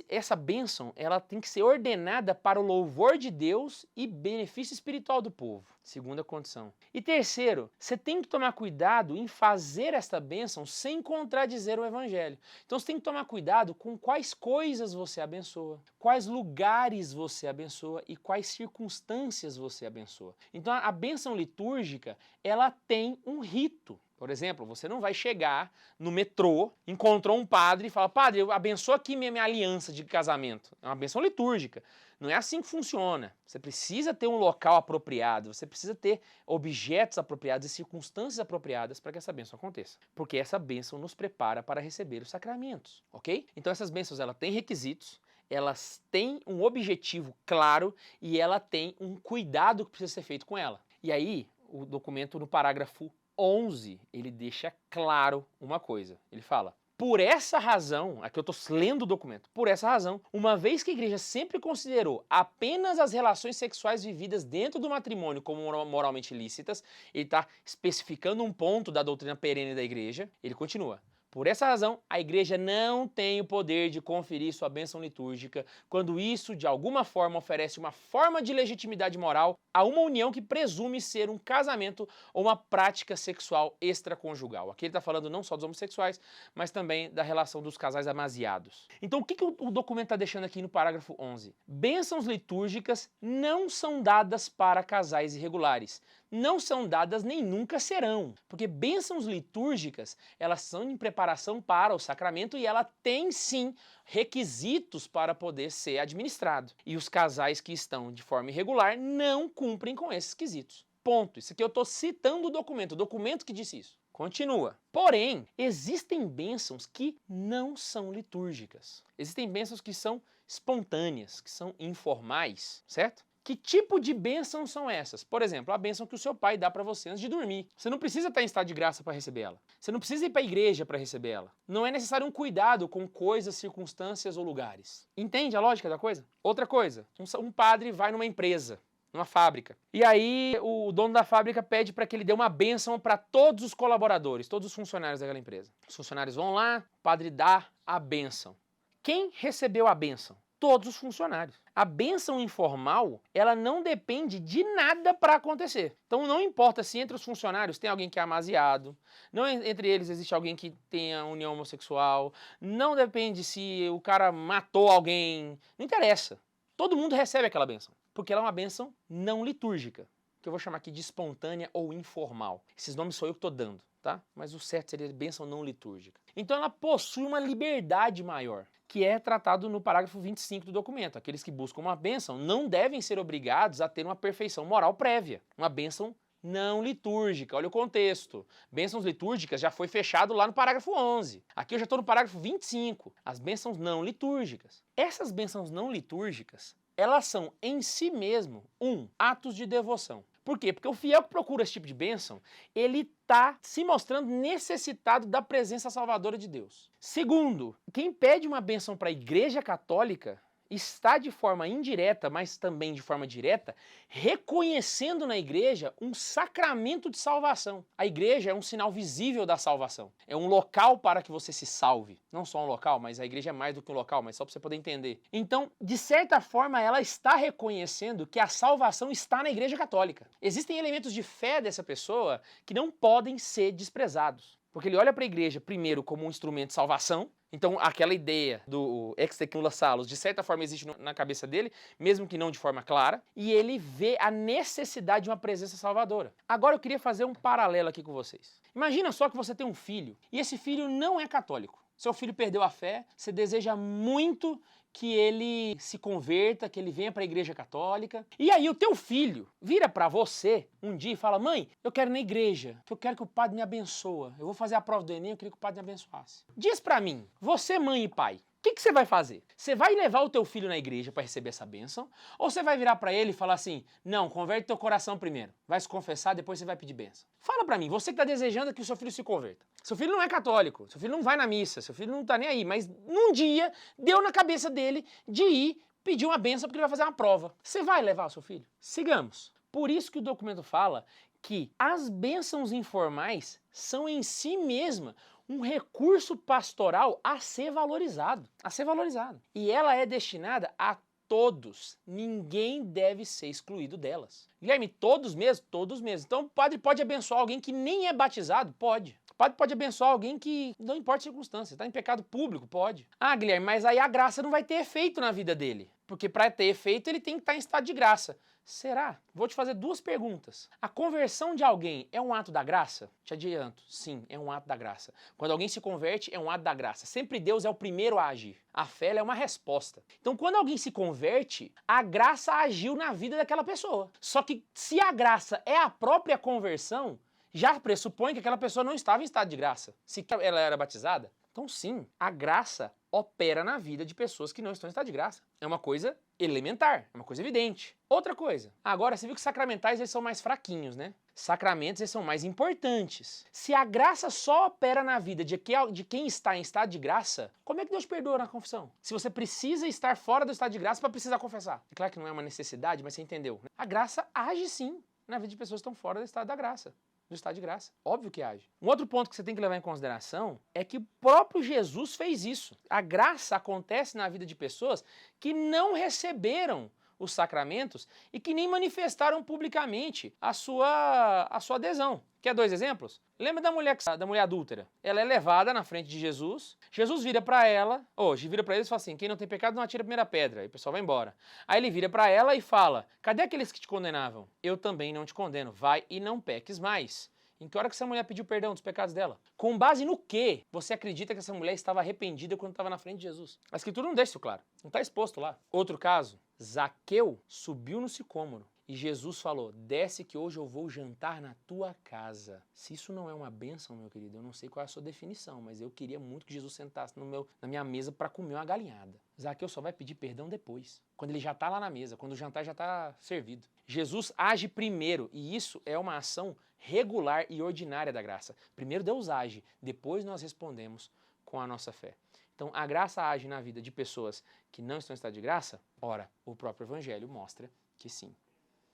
Essa bênção, ela tem que ser ordenada para o louvor de Deus e benefício espiritual do povo. Segunda condição. E terceiro, você tem que tomar cuidado em fazer esta bênção sem contradizer o evangelho. Então você tem que tomar cuidado com quais coisas você abençoa, quais lugares você abençoa e quais circunstâncias você abençoa. Então a bênção litúrgica, ela tem um rito. Por exemplo, você não vai chegar no metrô, encontrou um padre e fala, padre, eu abençoo aqui minha aliança de casamento. É uma bênção litúrgica. Não é assim que funciona. Você precisa ter um local apropriado, você precisa ter objetos apropriados e circunstâncias apropriadas para que essa bênção aconteça. Porque essa bênção nos prepara para receber os sacramentos, ok? Então essas bênçãos, ela tem requisitos, elas têm um objetivo claro e ela tem um cuidado que precisa ser feito com ela. E aí, o documento no parágrafo 11, ele deixa claro uma coisa. Ele fala, por essa razão, aqui eu estou lendo o documento, por essa razão, uma vez que a igreja sempre considerou apenas as relações sexuais vividas dentro do matrimônio como moralmente ilícitas, ele está especificando um ponto da doutrina perene da igreja, ele continua. Por essa razão, a igreja não tem o poder de conferir sua bênção litúrgica quando isso, de alguma forma, oferece uma forma de legitimidade moral a uma união que presume ser um casamento ou uma prática sexual extraconjugal. Aqui ele está falando não só dos homossexuais, mas também da relação dos casais amasiados. Então, o que o documento está deixando aqui no parágrafo 11? Bênçãos litúrgicas não são dadas para casais irregulares. Não são dadas nem nunca serão, porque bênçãos litúrgicas, elas são em preparação para o sacramento e ela tem sim requisitos para poder ser administrado. E os casais que estão de forma irregular não cumprem com esses quesitos. Ponto. Isso aqui eu estou citando o documento que disse isso. Continua. Porém, existem bênçãos que não são litúrgicas. Existem bênçãos que são espontâneas, que são informais, certo? Que tipo de bênçãos são essas? Por exemplo, a bênção que o seu pai dá para você antes de dormir. Você não precisa estar em estado de graça para receber ela. Você não precisa ir para a igreja para receber ela. Não é necessário um cuidado com coisas, circunstâncias ou lugares. Entende a lógica da coisa? Outra coisa, um padre vai numa empresa, numa fábrica. E aí o dono da fábrica pede para que ele dê uma bênção para todos os colaboradores, todos os funcionários daquela empresa. Os funcionários vão lá, o padre dá a bênção. Quem recebeu a bênção? Todos os funcionários. A bênção informal, ela não depende de nada para acontecer. Então não importa se entre os funcionários tem alguém que é amaziado, não entre eles existe alguém que tenha união homossexual, não depende se o cara matou alguém, não interessa. Todo mundo recebe aquela bênção, porque ela é uma bênção não litúrgica, que eu vou chamar aqui de espontânea ou informal. Esses nomes sou eu que estou dando, tá? Mas o certo seria bênção não litúrgica. Então ela possui uma liberdade maior, que é tratado no parágrafo 25 do documento. Aqueles que buscam uma bênção não devem ser obrigados a ter uma perfeição moral prévia. Uma bênção não litúrgica. Olha o contexto. Bênçãos litúrgicas já foi fechado lá no parágrafo 11. Aqui eu já estou no parágrafo 25. As bênçãos não litúrgicas. Essas bênçãos não litúrgicas, elas são em si mesmo, atos de devoção. Por quê? Porque o fiel que procura esse tipo de bênção, ele está se mostrando necessitado da presença salvadora de Deus. Segundo, quem pede uma bênção para a Igreja Católica está de forma indireta, mas também de forma direta, reconhecendo na igreja um sacramento de salvação. A igreja é um sinal visível da salvação. É um local para que você se salve. Não só um local, mas a igreja é mais do que um local, mas só para você poder entender. Então, de certa forma, ela está reconhecendo que a salvação está na igreja católica. Existem elementos de fé dessa pessoa que não podem ser desprezados. Porque ele olha para a igreja primeiro como um instrumento de salvação. Então aquela ideia do ex tecula salus, de certa forma existe na cabeça dele, mesmo que não de forma clara, e ele vê a necessidade de uma presença salvadora. Agora eu queria fazer um paralelo aqui com vocês. Imagina só que você tem um filho, e esse filho não é católico. Seu filho perdeu a fé, você deseja muito que ele se converta, que ele venha para a igreja católica. E aí o teu filho vira para você um dia e fala: mãe, eu quero ir na igreja, que eu quero que o padre me abençoe. Eu vou fazer a prova do Enem, eu queria que o padre me abençoasse. Diz para mim, você mãe e pai, o que você vai fazer? Você vai levar o teu filho na igreja para receber essa bênção? Ou você vai virar para ele e falar assim: não, converte teu coração primeiro, vai se confessar, depois você vai pedir bênção? Fala para mim, você que está desejando que o seu filho se converta. Seu filho não é católico, seu filho não vai na missa, seu filho não está nem aí, mas num dia deu na cabeça dele de ir pedir uma bênção porque ele vai fazer uma prova. Você vai levar o seu filho? Sigamos. Por isso que o documento fala que as bênçãos informais são em si mesma um recurso pastoral a ser valorizado. E ela é destinada a todos. Ninguém deve ser excluído delas. Guilherme, todos mesmo? Todos mesmo. Então o padre pode abençoar alguém que nem é batizado? Pode. O padre pode abençoar alguém que não importa a circunstância, está em pecado público? Pode. Ah, Guilherme, mas aí a graça não vai ter efeito na vida dele. Porque para ter efeito ele tem que estar em estado de graça. Será? Vou te fazer duas perguntas. A conversão de alguém é um ato da graça? Te adianto, sim, é um ato da graça. Quando alguém se converte, é um ato da graça. Sempre Deus é o primeiro a agir. A fé é uma resposta. Então, quando alguém se converte, a graça agiu na vida daquela pessoa. Só que se a graça é a própria conversão, já pressupõe que aquela pessoa não estava em estado de graça. Se ela era batizada, então sim, a graça opera na vida de pessoas que não estão em estado de graça. É uma coisa elementar, é uma coisa evidente. Outra coisa, agora você viu que sacramentais eles são mais fraquinhos, né? Sacramentos eles são mais importantes. Se a graça só opera na vida de quem está em estado de graça, como é que Deus perdoa na confissão? Se você precisa estar fora do estado de graça para precisar confessar. É claro que não é uma necessidade, mas você entendeu, né? A graça age sim na vida de pessoas que estão fora do estado da graça. Do estado de graça. Óbvio que age. Um outro ponto que você tem que levar em consideração é que o próprio Jesus fez isso. A graça acontece na vida de pessoas que não receberam os sacramentos e que nem manifestaram publicamente a sua adesão. Quer dois exemplos? Lembra da mulher adúltera? Ela é levada na frente de Jesus. Jesus vira para ela, vira para eles e fala assim: quem não tem pecado não atira a primeira pedra. Aí o pessoal vai embora. Aí ele vira para ela e fala: cadê aqueles que te condenavam? Eu também não te condeno. Vai e não peques mais. Em que hora que essa mulher pediu perdão dos pecados dela? Com base no quê você acredita que essa mulher estava arrependida quando estava na frente de Jesus? A escritura não deixa isso claro. Não está exposto lá. Outro caso, Zaqueu subiu no sicômoro e Jesus falou, desce que hoje eu vou jantar na tua casa. Se isso não é uma bênção, meu querido, eu não sei qual é a sua definição, mas eu queria muito que Jesus sentasse na minha mesa para comer uma galinhada. Zaqueu só vai pedir perdão depois, quando ele já está lá na mesa, quando o jantar já está servido. Jesus age primeiro, e isso é uma ação regular e ordinária da graça. Primeiro Deus age, depois nós respondemos com a nossa fé. Então a graça age na vida de pessoas que não estão em estado de graça? Ora, o próprio Evangelho mostra que sim.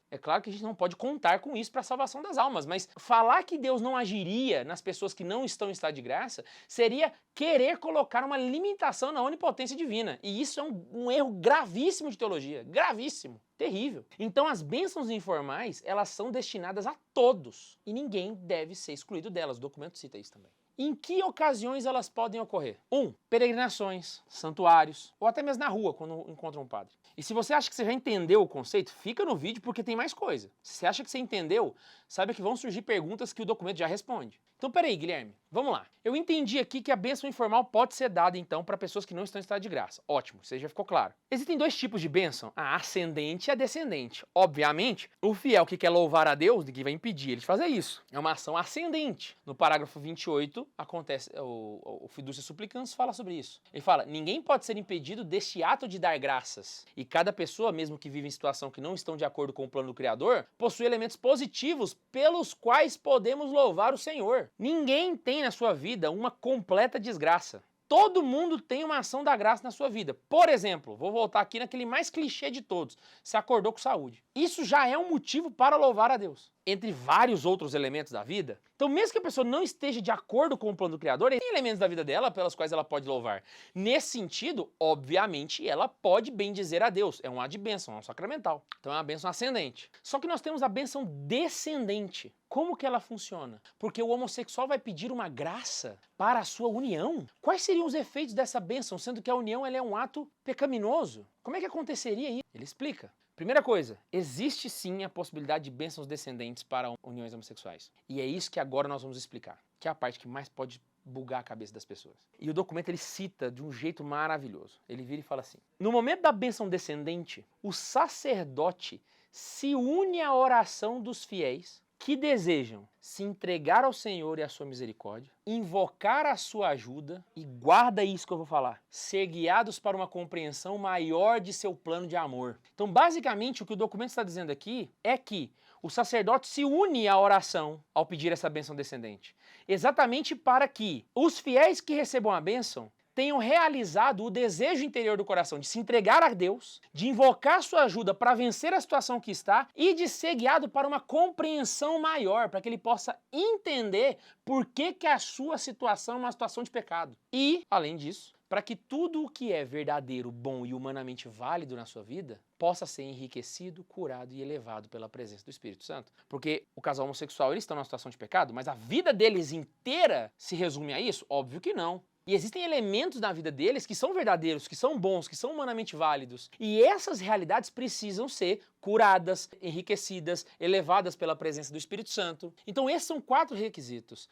É claro que a gente não pode contar com isso para a salvação das almas, mas falar que Deus não agiria nas pessoas que não estão em estado de graça seria querer colocar uma limitação na onipotência divina. E isso é um erro gravíssimo de teologia, gravíssimo, terrível. Então as bênçãos informais, elas são destinadas a todos e ninguém deve ser excluído delas. O documento cita isso também. Em que ocasiões elas podem ocorrer? 1. Peregrinações, santuários, ou até mesmo na rua, quando encontra um padre. E se você acha que você já entendeu o conceito, fica no vídeo porque tem mais coisa. Se você acha que você entendeu, saiba que vão surgir perguntas que o documento já responde. Então peraí, Guilherme, vamos lá. Eu entendi aqui que a bênção informal pode ser dada então para pessoas que não estão em estado de graça. Ótimo, isso aí já ficou claro. Existem dois tipos de bênção, a ascendente e a descendente. Obviamente, o fiel que quer louvar a Deus, ninguém vai impedir ele de fazer isso. É uma ação ascendente. No parágrafo 28, acontece, o Fiducia Supplicans fala sobre isso. Ele fala, ninguém pode ser impedido deste ato de dar graças. E cada pessoa, mesmo que vive em situação que não estão de acordo com o plano do Criador, possui elementos positivos pelos quais podemos louvar o Senhor. Ninguém tem na sua vida uma completa desgraça. Todo mundo tem uma ação da graça na sua vida. Por exemplo, vou voltar aqui naquele mais clichê de todos. Você acordou com saúde. Isso já é um motivo para louvar a Deus. Entre vários outros elementos da vida. Então, mesmo que a pessoa não esteja de acordo com o plano do Criador, tem elementos da vida dela pelas quais ela pode louvar. Nesse sentido, obviamente, ela pode bendizer a Deus. É um ato de bênção, é um sacramental. Então é uma bênção ascendente. Só que nós temos a bênção descendente. Como que ela funciona? Porque o homossexual vai pedir uma graça para a sua união. Quais seriam os efeitos dessa bênção, sendo que a união ela é um ato pecaminoso? Como é que aconteceria isso? Ele explica. Primeira coisa, existe sim a possibilidade de bênçãos descendentes para uniões homossexuais. E é isso que agora nós vamos explicar, que é a parte que mais pode bugar a cabeça das pessoas. E o documento ele cita de um jeito maravilhoso. Ele vira e fala assim, no momento da bênção descendente, o sacerdote se une à oração dos fiéis que desejam se entregar ao Senhor e à sua misericórdia, invocar a sua ajuda e, guarda isso que eu vou falar, ser guiados para uma compreensão maior de seu plano de amor. Então, basicamente, o que o documento está dizendo aqui é que o sacerdote se une à oração ao pedir essa bênção descendente, exatamente para que os fiéis que recebam a bênção tenham realizado o desejo interior do coração de se entregar a Deus, de invocar sua ajuda para vencer a situação que está e de ser guiado para uma compreensão maior, para que ele possa entender por que a sua situação é uma situação de pecado. E, além disso, para que tudo o que é verdadeiro, bom e humanamente válido na sua vida possa ser enriquecido, curado e elevado pela presença do Espírito Santo. Porque o casal homossexual, eles estão numa situação de pecado, mas a vida deles inteira se resume a isso? Óbvio que não. E existem elementos na vida deles que são verdadeiros, que são bons, que são humanamente válidos. E essas realidades precisam ser curadas, enriquecidas, elevadas pela presença do Espírito Santo. Então esses são 4 requisitos.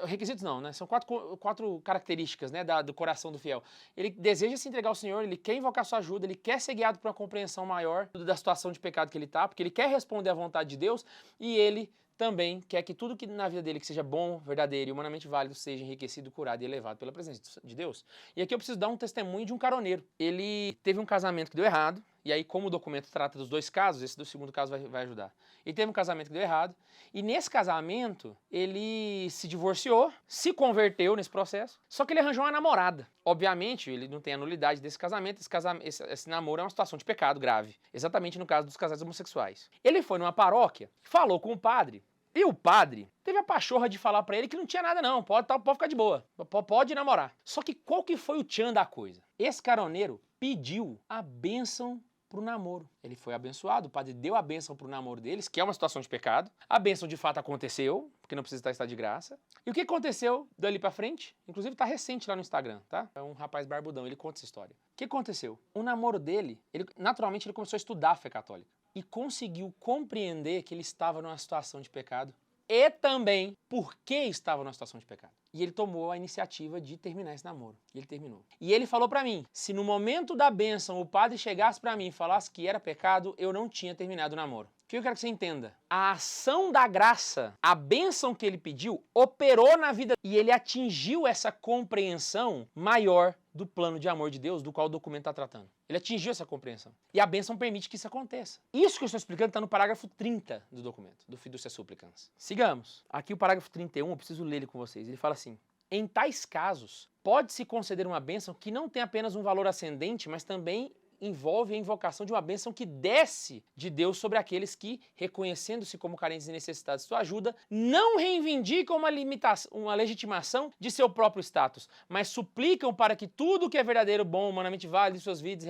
Requisitos não, né? São quatro características, né, do coração do fiel. Ele deseja se entregar ao Senhor, ele quer invocar sua ajuda, ele quer ser guiado por uma compreensão maior da situação de pecado que ele está, porque ele quer responder à vontade de Deus e ele também quer que tudo que na vida dele que seja bom, verdadeiro e humanamente válido seja enriquecido, curado e elevado pela presença de Deus. E aqui eu preciso dar um testemunho de um caroneiro. Ele teve um casamento que deu errado, e aí como o documento trata dos 2 casos, esse do segundo caso vai ajudar. Ele teve um casamento que deu errado, e nesse casamento ele se divorciou, se converteu nesse processo, só que ele arranjou uma namorada. Obviamente, ele não tem a nulidade desse casamento, esse namoro é uma situação de pecado grave, exatamente no caso dos casais homossexuais. Ele foi numa paróquia, falou com o padre, e o padre teve a pachorra de falar pra ele que não tinha nada não, pode ficar de boa, pode namorar. Só que qual que foi o tchan da coisa? Esse caroneiro pediu a bênção pro namoro. Ele foi abençoado, o padre deu a bênção pro namoro deles, que é uma situação de pecado. A bênção de fato aconteceu, porque não precisa estar em estado de graça. E o que aconteceu dali pra frente? Inclusive tá recente lá no Instagram, tá? É um rapaz barbudão, ele conta essa história. O que aconteceu? O namoro dele, naturalmente ele começou a estudar a fé católica. E conseguiu compreender que ele estava numa situação de pecado e também por que estava numa situação de pecado. E ele tomou a iniciativa de terminar esse namoro. E ele terminou. E ele falou pra mim, se no momento da bênção o padre chegasse pra mim e falasse que era pecado, eu não tinha terminado o namoro. O que eu quero que você entenda? A ação da graça, a bênção que ele pediu, operou na vida e ele atingiu essa compreensão maior do plano de amor de Deus, do qual o documento está tratando. Ele atingiu essa compreensão. E a bênção permite que isso aconteça. Isso que eu estou explicando está no parágrafo 30 do documento, do Fiducia Supplicans. Sigamos. Aqui o parágrafo 31, eu preciso ler ele com vocês. Ele fala assim, em tais casos, pode-se conceder uma bênção que não tem apenas um valor ascendente, mas também envolve a invocação de uma bênção que desce de Deus sobre aqueles que, reconhecendo-se como carentes e necessitados de sua ajuda, não reivindicam uma legitimação de seu próprio status, mas suplicam para que tudo que é verdadeiro, bom, humanamente válido em suas vidas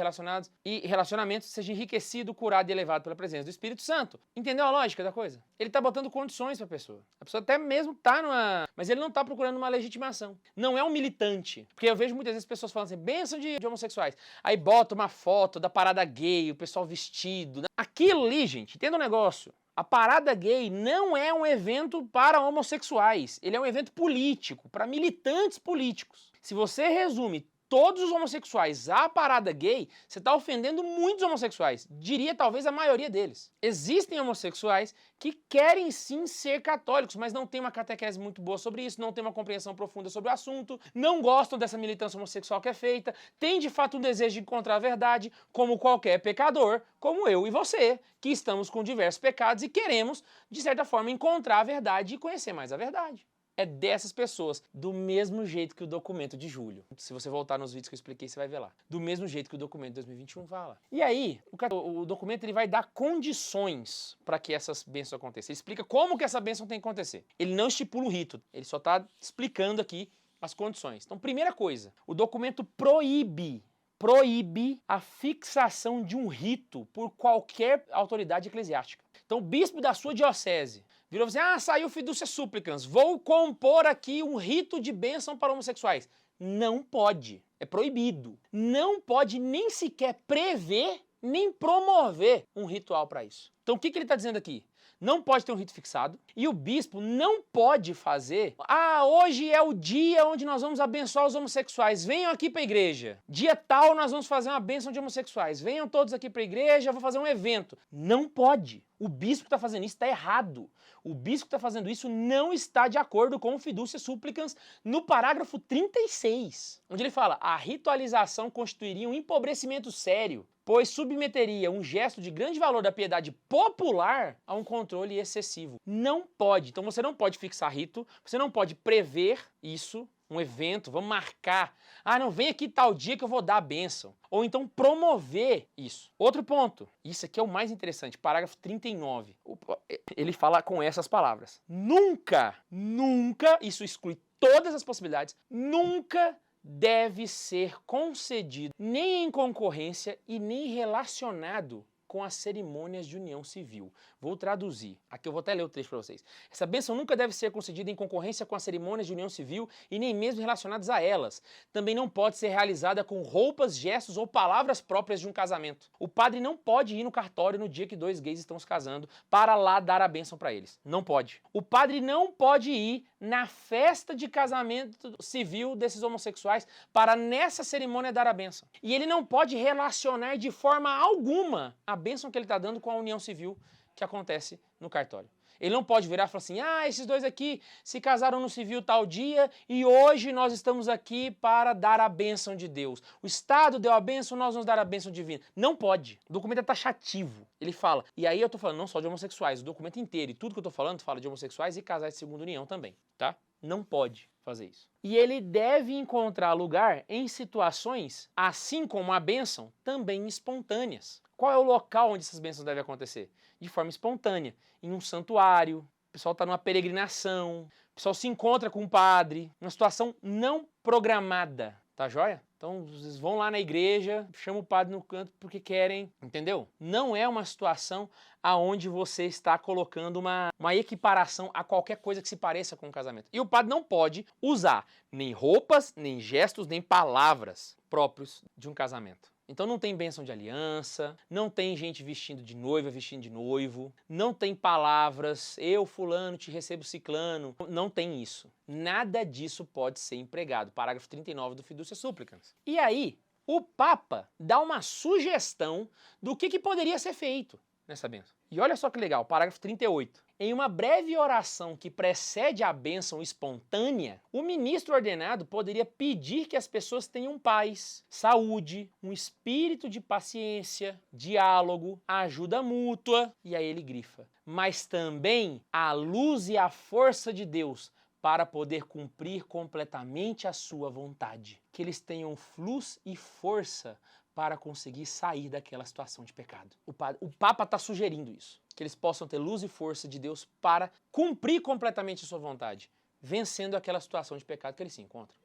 e relacionamentos seja enriquecido, curado e elevado pela presença do Espírito Santo. Entendeu a lógica da coisa? Ele está botando condições para a pessoa. A pessoa até mesmo está numa... Mas ele não está procurando uma legitimação. Não é um militante. Porque eu vejo muitas vezes pessoas falando assim, bênção de homossexuais. Aí bota uma foto da parada gay, o pessoal vestido. Aquilo ali, gente, entenda o negócio. A parada gay não é um evento para homossexuais. Ele é um evento político, para militantes políticos. Se você resume todos os homossexuais à parada gay, você está ofendendo muitos homossexuais. Diria talvez a maioria deles. Existem homossexuais que querem sim ser católicos, mas não têm uma catequese muito boa sobre isso, não têm uma compreensão profunda sobre o assunto, não gostam dessa militância homossexual que é feita, têm de fato um desejo de encontrar a verdade, como qualquer pecador, como eu e você, que estamos com diversos pecados e queremos, de certa forma, encontrar a verdade e conhecer mais a verdade. É dessas pessoas, do mesmo jeito que o documento de julho. Se você voltar nos vídeos que eu expliquei, você vai ver lá. Do mesmo jeito que o documento de 2021 fala. E aí, o documento ele vai dar condições para que essas bênçãos aconteçam. Ele explica como que essa bênção tem que acontecer. Ele não estipula o rito, ele só está explicando aqui as condições. Então, primeira coisa, o documento proíbe a fixação de um rito por qualquer autoridade eclesiástica. Então, o bispo da sua diocese virou assim, saiu Fiducia Supplicans, vou compor aqui um rito de bênção para homossexuais. Não pode, é proibido. Não pode nem sequer prever, nem promover um ritual para isso. Então o que ele está dizendo aqui? Não pode ter um rito fixado e o bispo não pode fazer, hoje é o dia onde nós vamos abençoar os homossexuais, venham aqui para a igreja. Dia tal nós vamos fazer uma bênção de homossexuais, venham todos aqui para a igreja, eu vou fazer um evento. Não pode. O bispo que está fazendo isso está errado. O bispo que está fazendo isso não está de acordo com o Fiducia Supplicans no parágrafo 36, onde ele fala, a ritualização constituiria um empobrecimento sério, pois submeteria um gesto de grande valor da piedade popular a um controle excessivo. Não pode. Então você não pode fixar rito, você não pode prever isso, um evento, vamos marcar. Não, vem aqui tal dia que eu vou dar a bênção. Ou então promover isso. Outro ponto, isso aqui é o mais interessante, parágrafo 39. Ele fala com essas palavras. Nunca, isso exclui todas as possibilidades, nunca deve ser concedido nem em concorrência e nem relacionado com as cerimônias de união civil. Vou traduzir. Aqui eu vou até ler o trecho para vocês. Essa bênção nunca deve ser concedida em concorrência com as cerimônias de união civil e nem mesmo relacionadas a elas. Também não pode ser realizada com roupas, gestos ou palavras próprias de um casamento. O padre não pode ir no cartório no dia que dois gays estão se casando para lá dar a bênção para eles. Não pode. O padre não pode ir na festa de casamento civil desses homossexuais para nessa cerimônia dar a bênção. E ele não pode relacionar de forma alguma a bênção que ele está dando com a união civil que acontece no cartório. Ele não pode virar e falar assim, esses dois aqui se casaram no civil tal dia e hoje nós estamos aqui para dar a bênção de Deus. O Estado deu a bênção, nós vamos dar a bênção divina. Não pode. O documento é taxativo. Ele fala, e aí eu tô falando não só de homossexuais, o documento inteiro e tudo que eu tô falando fala de homossexuais e casais de segunda união também, tá? Não pode fazer isso. E ele deve encontrar lugar em situações, assim como a bênção, também espontâneas. Qual é o local onde essas bênçãos devem acontecer? De forma espontânea, em um santuário, o pessoal está numa peregrinação, o pessoal se encontra com um padre, uma situação não programada, tá joia? Então, vocês vão lá na igreja, chamam o padre no canto porque querem, entendeu? Não é uma situação aonde você está colocando uma equiparação a qualquer coisa que se pareça com um casamento. E o padre não pode usar nem roupas, nem gestos, nem palavras próprios de um casamento. Então não tem bênção de aliança, não tem gente vestindo de noiva, vestindo de noivo, não tem palavras, eu fulano te recebo ciclano, não tem isso. Nada disso pode ser empregado. Parágrafo 39 do Fiducia Supplicans. E aí, o Papa dá uma sugestão do que poderia ser feito nessa bênção. E olha só que legal, parágrafo 38. Em uma breve oração que precede a bênção espontânea, o ministro ordenado poderia pedir que as pessoas tenham paz, saúde, um espírito de paciência, diálogo, ajuda mútua, e aí ele grifa. Mas também a luz e a força de Deus para poder cumprir completamente a sua vontade. Que eles tenham luz e força para conseguir sair daquela situação de pecado. O Papa está sugerindo isso, que eles possam ter luz e força de Deus para cumprir completamente a sua vontade, vencendo aquela situação de pecado que eles se encontram.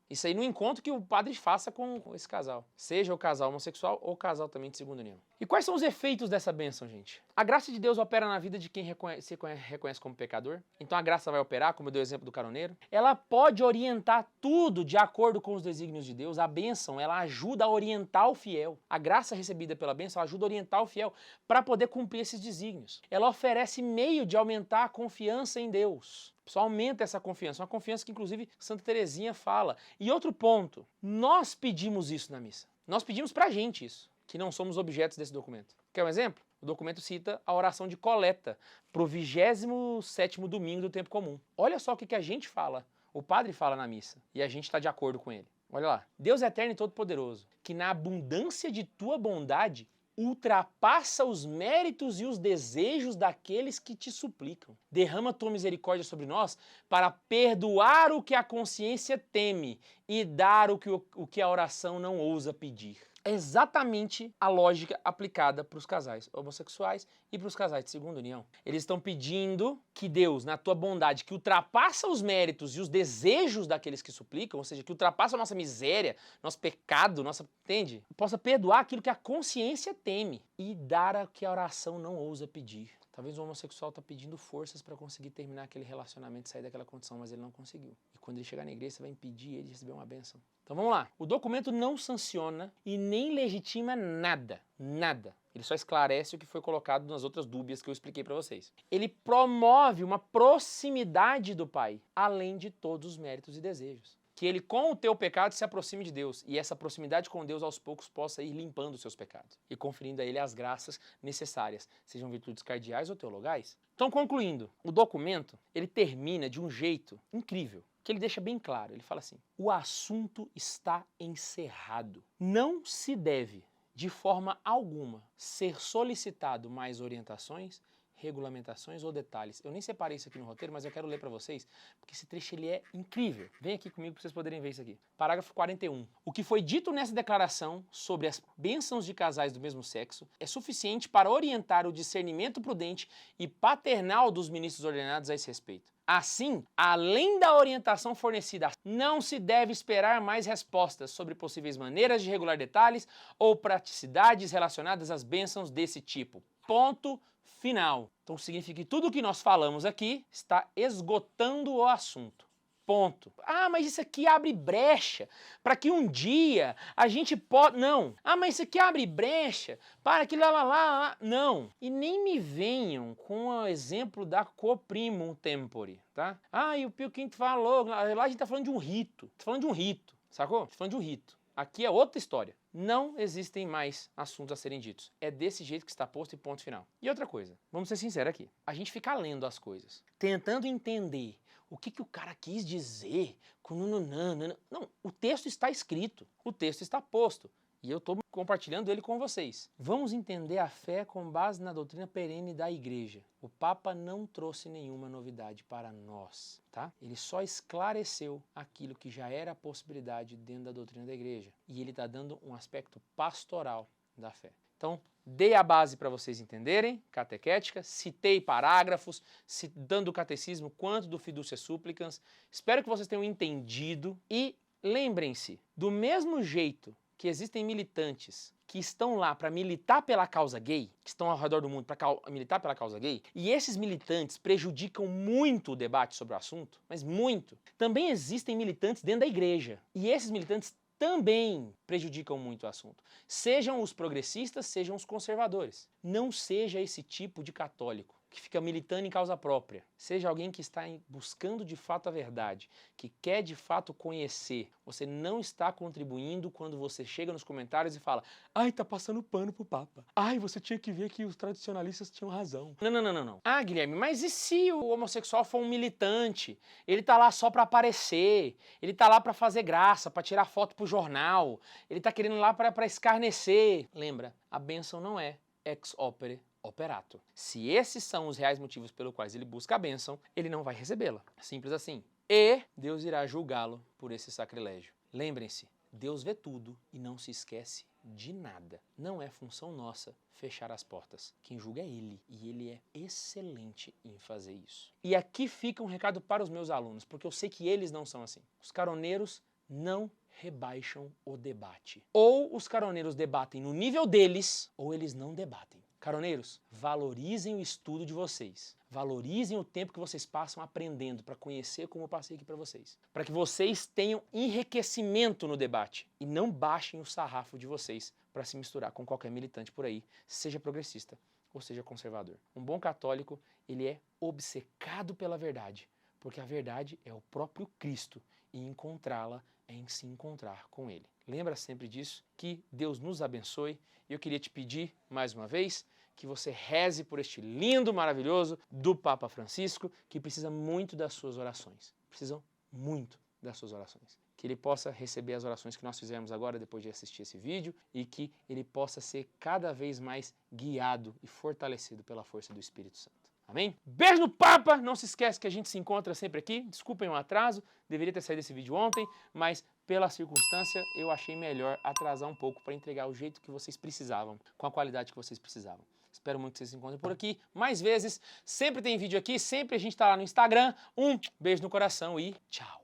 Isso aí no encontro que o padre faça com esse casal, seja o casal homossexual ou o casal também de segunda união. E quais são os efeitos dessa bênção, gente? A graça de Deus opera na vida de quem se reconhece como pecador. Então a graça vai operar, como eu dei o exemplo do caroneiro. Ela pode orientar tudo de acordo com os desígnios de Deus. A bênção, ela ajuda a orientar o fiel. A graça recebida pela bênção ajuda a orientar o fiel para poder cumprir esses desígnios. Ela oferece meio de aumentar a confiança em Deus. Só aumenta essa confiança, uma confiança que inclusive Santa Teresinha fala. E outro ponto, nós pedimos isso na missa. Nós pedimos pra gente isso, que não somos objetos desse documento. Quer um exemplo? O documento cita a oração de coleta pro 27º domingo do tempo comum. Olha só o que a gente fala, o padre fala na missa, e a gente está de acordo com ele. Olha lá. Deus eterno e todo-poderoso, que na abundância de tua bondade ultrapassa os méritos e os desejos daqueles que te suplicam. Derrama tua misericórdia sobre nós para perdoar o que a consciência teme e dar o que a oração não ousa pedir. É exatamente a lógica aplicada para os casais homossexuais e para os casais de segunda união. Eles estão pedindo que Deus, na tua bondade, que ultrapassa os méritos e os desejos daqueles que suplicam, ou seja, que ultrapassa a nossa miséria, nosso pecado, entende? Possa perdoar aquilo que a consciência teme e dar o que a oração não ousa pedir. Talvez o homossexual está pedindo forças para conseguir terminar aquele relacionamento, sair daquela condição, mas ele não conseguiu. E quando ele chegar na igreja, você vai impedir ele de receber uma bênção. Então vamos lá. O documento não sanciona e nem legitima nada. Nada. Ele só esclarece o que foi colocado nas outras dúbias que eu expliquei para vocês. Ele promove uma proximidade do Pai, além de todos os méritos e desejos. Que ele, com o teu pecado, se aproxime de Deus. E essa proximidade com Deus, aos poucos, possa ir limpando os seus pecados. E conferindo a ele as graças necessárias, sejam virtudes cardeais ou teologais. Então, concluindo, o documento, ele termina de um jeito incrível, que ele deixa bem claro. Ele fala assim, o assunto está encerrado. Não se deve, de forma alguma, ser solicitado mais orientações, regulamentações ou detalhes. Eu nem separei isso aqui no roteiro, mas eu quero ler para vocês, porque esse trecho ele é incrível. Vem aqui comigo para vocês poderem ver isso aqui. Parágrafo 41. O que foi dito nessa declaração sobre as bênçãos de casais do mesmo sexo é suficiente para orientar o discernimento prudente e paternal dos ministros ordenados a esse respeito. Assim, além da orientação fornecida, não se deve esperar mais respostas sobre possíveis maneiras de regular detalhes ou praticidades relacionadas às bênçãos desse tipo. Ponto final. Então significa que tudo o que nós falamos aqui está esgotando o assunto. Ponto. Ah, mas isso aqui abre brecha para que um dia a gente pode... Não. Ah, mas isso aqui abre brecha para que lá. Não. E nem me venham com o exemplo da coprimum tempore, tá? Ah, e o Pio V falou... Lá a gente tá falando de um rito. Tá falando de um rito, sacou? Tá falando de um rito. Aqui é outra história. Não existem mais assuntos a serem ditos. É desse jeito que está posto e ponto final. E outra coisa, vamos ser sinceros aqui. A gente fica lendo as coisas, tentando entender o que o cara quis dizer com nananana. Não, o texto está escrito, o texto está posto. E eu estou compartilhando ele com vocês. Vamos entender a fé com base na doutrina perene da Igreja. O Papa não trouxe nenhuma novidade para nós, tá? Ele só esclareceu aquilo que já era a possibilidade dentro da doutrina da Igreja. E ele está dando um aspecto pastoral da fé. Então, dei a base para vocês entenderem, catequética, citei parágrafos, dando o catecismo quanto do Fiducia Supplicans. Espero que vocês tenham entendido e lembrem-se, do mesmo jeito que existem militantes que estão lá para militar pela causa gay, que estão ao redor do mundo para militar pela causa gay, e esses militantes prejudicam muito o debate sobre o assunto, mas muito. Também existem militantes dentro da igreja, e esses militantes também prejudicam muito o assunto. Sejam os progressistas, sejam os conservadores. Não seja esse tipo de católico que fica militando em causa própria. Seja alguém que está buscando de fato a verdade, que quer de fato conhecer. Você não está contribuindo quando você chega nos comentários e fala: ai, tá passando pano pro Papa. Ai, você tinha que ver que os tradicionalistas tinham razão. Não, não, não, não, não. Ah, Guilherme, mas e se o homossexual for um militante? Ele tá lá só pra aparecer, ele tá lá pra fazer graça, pra tirar foto pro jornal, ele tá querendo lá pra escarnecer. Lembra, a bênção não é ex opere operato. Se esses são os reais motivos pelos quais ele busca a bênção, ele não vai recebê-la. Simples assim. E Deus irá julgá-lo por esse sacrilégio. Lembrem-se, Deus vê tudo e não se esquece de nada. Não é função nossa fechar as portas. Quem julga é Ele, e Ele é excelente em fazer isso. E aqui fica um recado para os meus alunos, porque eu sei que eles não são assim. Os caroneiros não rebaixam o debate. Ou os caroneiros debatem no nível deles, ou eles não debatem. Caroneiros, valorizem o estudo de vocês. Valorizem o tempo que vocês passam aprendendo para conhecer como eu passei aqui para vocês. Para que vocês tenham enriquecimento no debate e não baixem o sarrafo de vocês para se misturar com qualquer militante por aí, seja progressista ou seja conservador. Um bom católico, ele é obcecado pela verdade, porque a verdade é o próprio Cristo e encontrá-la é em se encontrar com Ele. Lembra sempre disso, que Deus nos abençoe. E eu queria te pedir, mais uma vez, que você reze por este lindo, maravilhoso do Papa Francisco, que precisa muito das suas orações. Precisam muito das suas orações. Que ele possa receber as orações que nós fizemos agora, depois de assistir esse vídeo, e que ele possa ser cada vez mais guiado e fortalecido pela força do Espírito Santo. Amém? Beijo no Papa! Não se esquece que a gente se encontra sempre aqui. Desculpem o atraso, deveria ter saído esse vídeo ontem, mas pela circunstância eu achei melhor atrasar um pouco para entregar o jeito que vocês precisavam, com a qualidade que vocês precisavam. Espero muito que vocês se encontrem por aqui mais vezes. Sempre tem vídeo aqui, sempre a gente está lá no Instagram. Um beijo no coração e tchau!